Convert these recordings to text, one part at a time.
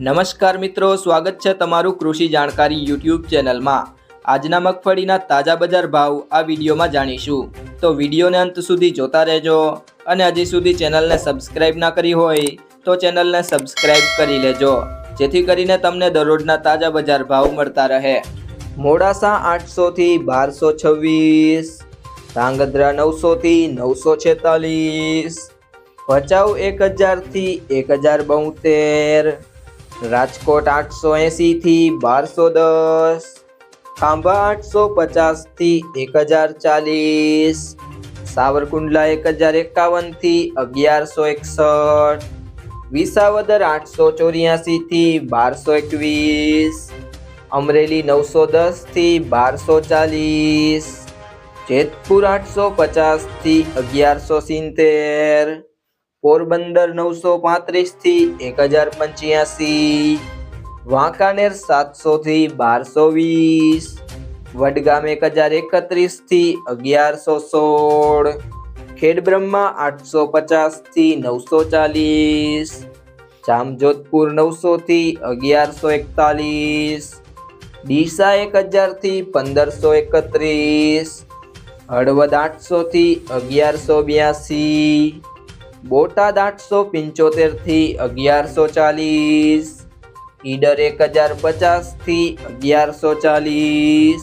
નમસ્કાર મિત્રો, સ્વાગત છે તમારું કૃષિ જાણકારી યુટ્યુબ ચેનલમાં। આજના મગફળીના તાજા બજાર ભાવ આ વિડીયોમાં જાણીશું, તો વિડીયોને અંત સુધી જોતા રહેજો। અને હજી સુધી ચેનલને સબસ્ક્રાઇબ ના કરી હોય તો ચેનલને સબસ્ક્રાઇબ કરી લેજો, જેથી કરીને તમને દરરોજના તાજા બજાર ભાવ મળતા રહે। મોડાસા 800 થી 1226, ધાંગધ્રા 900 થી 946, ભચાઉ 1000 થી 1072, રાજકોટ 880 થી 1210, ખાંભા 850 થી 1040, સાવરકુંડલા 1051 થી 1161, વિસાવદર 884 થી 1221, અમરેલી 910 થી 1240, જેતપુર 850 થી 1170, પોરબંદર 935 થી 1085, વાંકાનેર 700 થી 1220, વડગામ 1031 થી 1116, ખેડબ્રહ્મા 850 થી 940, જામજોધપુર 900 થી 1141, ડીસા 1000 થી 1531, હળવદ 800 થી 1182, બોટાદ 875 થી 1140, ઈડર 1050 થી 1140,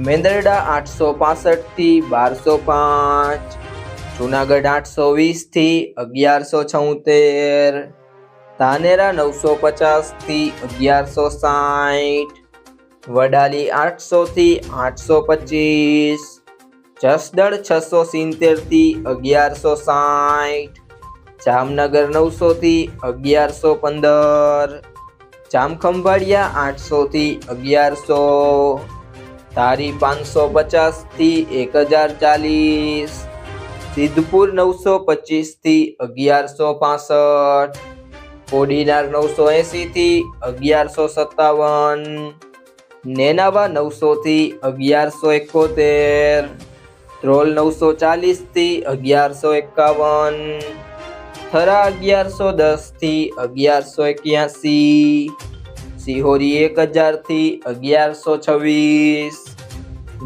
મેંદરડા 865 થી 1205, જુનાગઢ 820 થી 1176, ધાનેરા 950 થી 1160, વડાલી 800 થી 825, જસદણ 670 થી 1160, જામનગર 900 થી 1115, જામખંભાળિયા 800 થી 1100, ધારી 550 થી 1040, સિદ્ધપુર 925 થી 1165, કોડીનાર 980 થી 1157, નેનાવા 900 થી 1171, ધ્રોલ 940 થી 1151, થરા 1110 થી 1181, સિહોરી 1000 થી 1126,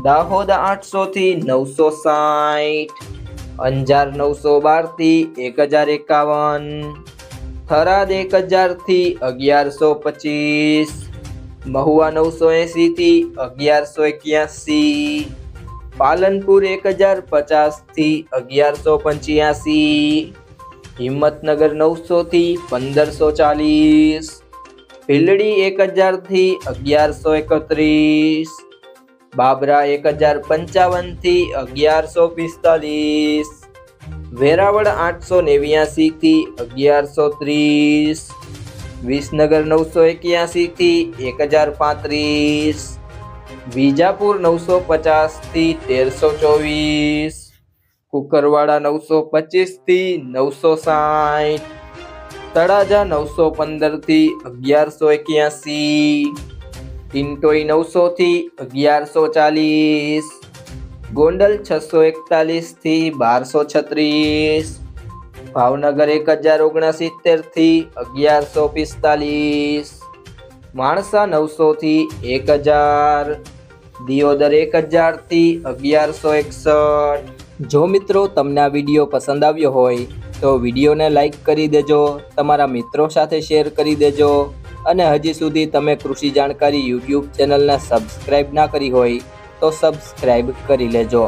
દાહોદ 800 થી 960, અંજાર 912 થી 1051, થરાદ 1000 થી 1125, મહુવા 980 થી 1181, પાલનપુર 1050 થી 1185, હિંમતનગર 900 થી 1540, ભીલડી 1000 થી 1131, બાબરા 1055 થી 1145, વેરાવળ 889 થી 1130, વિસનગર 981 થી 1035, વિજાપુર 950 થી 1324, કુકરવાડા 925 થી 960, તળાજા 915 થી 1181, ટિન્ટોઈ 900 થી 1140, ગોંડલ 641 થી 1236, ભાવનગર 1069 થી 1145, માણસા 900 થી 1000, દિયોદર 1000 થી 1161। જો મિત્રો તમને આ વિડીયો પસંદ આવ્યો હોય તો વિડીયોને લાઈક કરી દેજો, તમારા મિત્રો સાથે શેર કરી દેજો, અને હજી સુધી તમે કૃષિ જાણકારી યુટ્યુબ ચેનલને સબસ્ક્રાઇબ ના કરી હોય તો સબસ્ક્રાઇબ કરી લેજો।